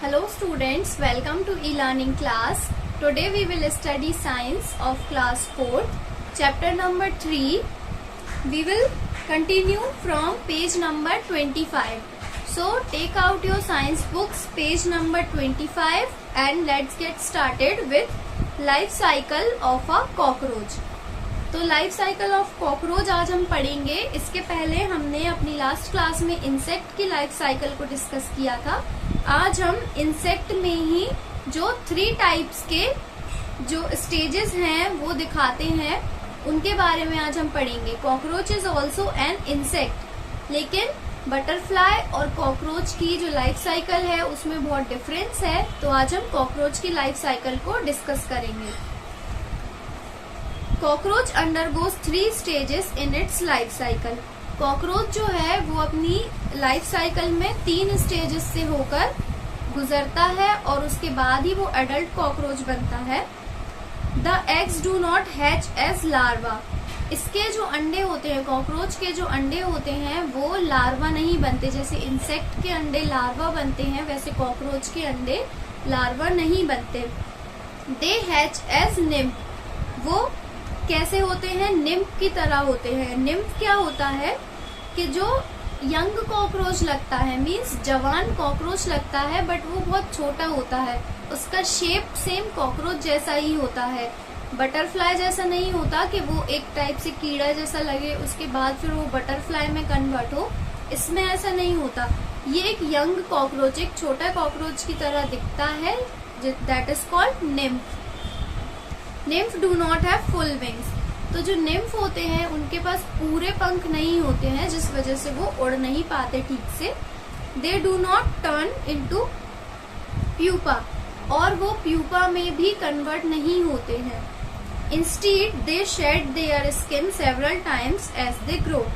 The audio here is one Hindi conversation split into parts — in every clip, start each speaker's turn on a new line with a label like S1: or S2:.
S1: Hello students, welcome to e-learning class. Today we will study science of class 4th, chapter number 3. We will continue from page number 25. So take out your science books, page number 25 and let's get started with life cycle of a cockroach. तो लाइफ साइकिल ऑफ कॉकरोच आज हम पढ़ेंगे. इसके पहले हमने अपनी लास्ट क्लास में इंसेक्ट की लाइफ साइकिल को डिस्कस किया था. आज हम इंसेक्ट में ही जो 3 टाइप्स के जो स्टेजेस हैं वो दिखाते हैं, उनके बारे में आज हम पढ़ेंगे. Cockroach is also an insect, लेकिन बटरफ्लाई और कॉकरोच की जो लाइफ साइकिल है उसमें बहुत डिफरेंस है. तो आज हम कॉकरोच की लाइफ साइकिल को डिस्कस करेंगे. Cockroach undergoes 3 stages in its life cycle. Cockroach जो है वो अपनी लाइफ साइकिल में 3 स्टेजेस से होकर गुजरता है और उसके बाद ही वो एडल्ट कॉकरोच बनता है. The eggs do not hatch as larva. इसके जो अंडे होते हैं, कॉकरोच के जो अंडे होते हैं वो लार्वा नहीं बनते. जैसे इंसेक्ट के अंडे लार्वा बनते हैं, वैसे कॉकरोच के अंडे लार्वा नहीं बनते. दे हैच एज निम्फ. वो कैसे होते हैं? निम्फ की तरह होते हैं. निम्फ क्या होता है कि जो यंग कॉकरोच लगता है, मीन्स जवान कॉकरोच लगता है, बट वो बहुत छोटा होता है. उसका शेप सेम कॉकरोच जैसा ही होता है. बटरफ्लाई जैसा नहीं होता कि वो एक टाइप से कीड़ा जैसा लगे उसके बाद फिर वो बटरफ्लाई में कन्वर्ट हो. इसमें ऐसा नहीं होता. ये एक यंग कॉकरोच, एक छोटा कॉकरोच की तरह दिखता है. That is called nymph. Nymph do not have full wings. तो जो निम्फ होते हैं उनके पास पूरे पंख नहीं होते हैं, जिस वजह से वो उड़ नहीं पाते ठीक से. They do not turn into pupa. और वो प्यूपा में भी कन्वर्ट नहीं होते हैं. Instead they shed their skin several times as they grow.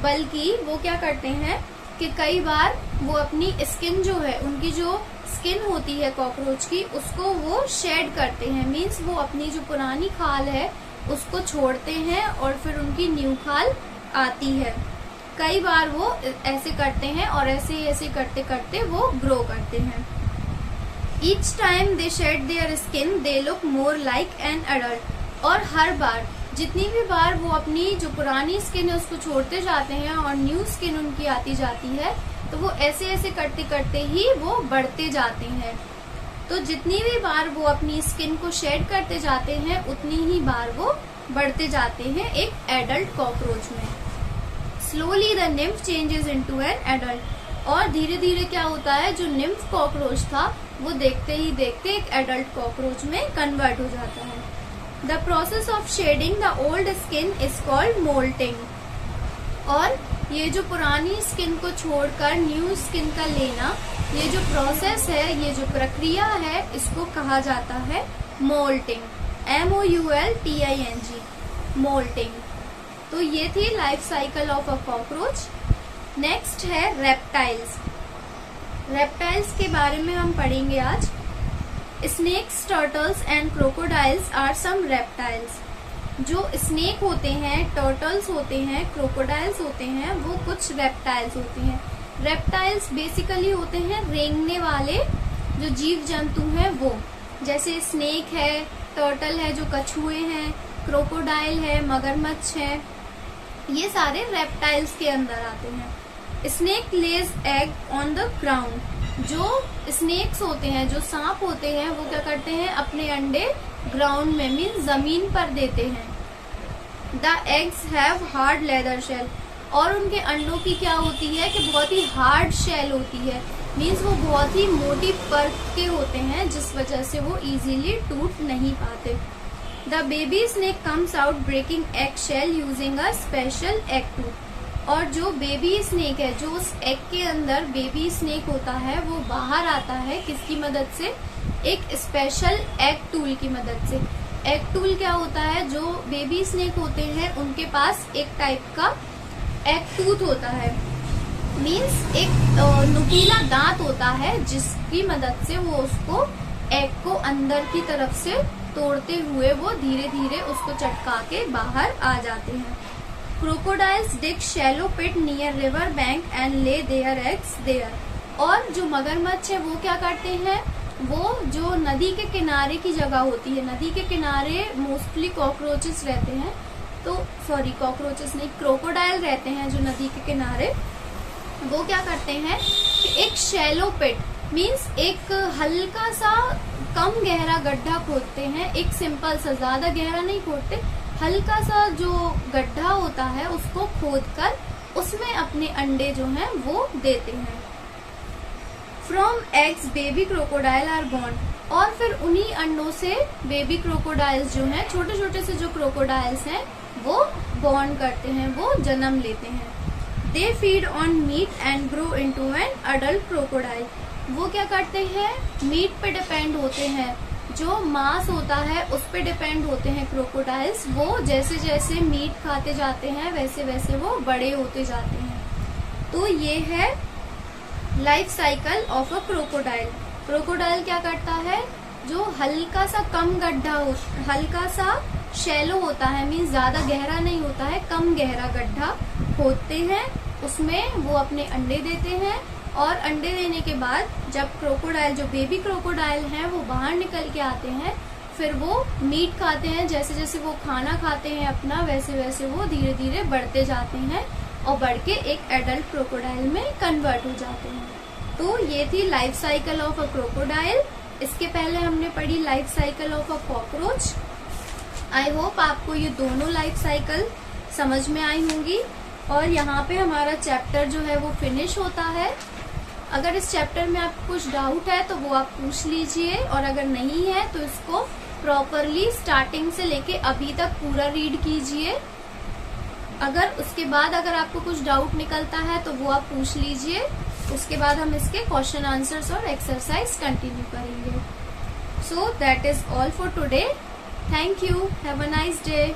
S1: बल्कि वो क्या करते हैं कि कई बार वो अपनी स्किन जो है, उनकी जो स्किन होती है कॉकरोच की, उसको वो शेड करते हैं. मीन्स वो अपनी जो पुरानी खाल है उसको छोड़ते हैं और फिर उनकी न्यू खाल आती है. कई बार वो ऐसे करते हैं और ऐसे करते करते वो ग्रो करते हैं. Each time they shed their skin they look more like an adult. और हर बार, जितनी भी बार वो अपनी जो पुरानी स्किन है उसको छोड़ते जाते हैं और न्यू स्किन उनकी आती जाती है, तो वो ऐसे करते करते ही वो बढ़ते जाते हैं. तो जितनी भी बार वो अपनी स्किन को शेड करते जाते हैं उतनी ही बार वो बढ़ते जाते हैं एक एडल्ट कॉकरोच में. Slowly the nymph changes into an adult. और धीरे धीरे क्या होता है, जो निम्फ कॉकरोच था वो देखते ही देखते एक एडल्ट कॉकरोच में कन्वर्ट हो जाता है. The process of shedding the old skin is called moulting. और ये जो पुरानी स्किन को छोड़कर न्यू स्किन का लेना, ये जो प्रोसेस है, ये जो प्रक्रिया है, इसको कहा जाता है मोल्टिंग. MOULTING, moulting. तो ये थी life cycle of a cockroach. Next है रेप्टाइल्स. रेप्टाइल्स के बारे में हम पढ़ेंगे आज. Snakes, turtles and crocodiles are some reptiles. जो स्नेक होते हैं, टर्टल्स होते हैं, क्रोकोडाइल्स होते हैं, वो कुछ रेप्टाइल्स होते हैं. रेप्टाइल्स बेसिकली होते हैं रेंगने वाले जो जीव जंतु हैं वो. जैसे स्नेक है, टर्टल है जो कछुए हैं, क्रोकोडाइल है, मगरमच्छ है, ये सारे रेप्टाइल्स के अंदर आते हैं. Snake lays egg on the ground. जो स्नेक्स होते हैं, जो सांप होते हैं, वो क्या करते हैं, अपने अंडे ग्राउंड में, मीन जमीन पर देते हैं. The eggs have hard leather shell. और उनके अंडों की क्या होती है कि बहुत ही हार्ड शेल होती है. मीन्स वो बहुत ही मोटी परत के होते हैं, जिस वजह से वो इजीली टूट नहीं पाते. The baby snake comes out breaking egg shell using a special egg tooth. और जो बेबी स्नेक है, जो उस एग के अंदर बेबी स्नेक होता है, वो बाहर आता है किसकी मदद से? एक स्पेशल एग टूल की मदद से. एग टूल क्या होता है? जो बेबी स्नेक होते हैं उनके पास एक टाइप का एग टूथ होता है. मीन्स एक नुकीला दांत होता है जिसकी मदद से वो उसको एग को अंदर की तरफ से तोड़ते हुए वो धीरे धीरे उसको चटका के बाहर आ जाते हैं. Crocodiles dig shallow pit near river bank and lay their eggs there. और जो मगरमच्छ है वो क्या करते हैं, वो जो नदी के किनारे की जगह होती है, नदी के किनारे मोस्टली कॉकरोचेस रहते हैं, तो सॉरी कॉकरोचेस नहीं, क्रोकोडाइल रहते हैं जो नदी के किनारे। वो क्या करते हैं कि एक शैलो पिट मीन्स एक हल्का सा कम गहरा गड्ढा खोदते हैं, एक सिंपल सा, ज्यादा गहरा नहीं खोदते, हल्का सा जो गड्ढा होता है उसको खोदकर उसमें अपने अंडे जो हैं वो देते हैं। From eggs baby crocodile are born, और फिर उन्हीं अंडों से बेबी क्रोकोडाइल्स जो हैं, छोटे छोटे से जो क्रोकोडाइल्स हैं वो बॉर्न करते हैं, वो जन्म लेते हैं। They feed on meat and grow into an adult crocodile, वो क्या करते हैं, मीट पे डिपेंड होते हैं, जो मांस होता है उस पे डिपेंड होते हैं क्रोकोडाइल्स। वो जैसे जैसे मीट खाते जाते हैं वैसे वैसे वो बड़े होते जाते हैं। तो ये है life cycle of a crocodile. Crocodile क्या करता है, जो हल्का सा कम गड्ढा हो, हल्का सा शैलो होता है, मीन्स ज्यादा गहरा नहीं होता है, कम गहरा गड्ढा खोदते हैं, उसमें वो अपने अंडे देते हैं, और अंडे देने के बाद जब क्रोकोडाइल, जो बेबी क्रोकोडाइल हैं, वो बाहर निकल के आते हैं, फिर वो मीट खाते हैं, जैसे जैसे वो खाना खाते हैं अपना, वैसे वैसे वो धीरे धीरे बढ़ते जाते हैं और बढ़ के एक एडल्ट क्रोकोडाइल में कन्वर्ट हो जाते हैं। तो ये थी life cycle of a crocodile. इसके पहले हमने पढ़ी life cycle of a cockroach. I hope आपको ये दोनों लाइफ साइकिल समझ में आई होंगी, और यहाँ पे हमारा चैप्टर जो है वो फिनिश होता है। अगर इस चैप्टर में आपको कुछ डाउट है तो वो आप पूछ लीजिए, और अगर नहीं है तो इसको प्रॉपरली स्टार्टिंग से लेके अभी तक पूरा रीड कीजिए। अगर उसके बाद अगर आपको कुछ डाउट निकलता है तो वो आप पूछ लीजिए, उसके बाद हम इसके क्वेश्चन आंसर्स और एक्सरसाइज कंटिन्यू करेंगे। So that is all for today. Thank you, have a nice day.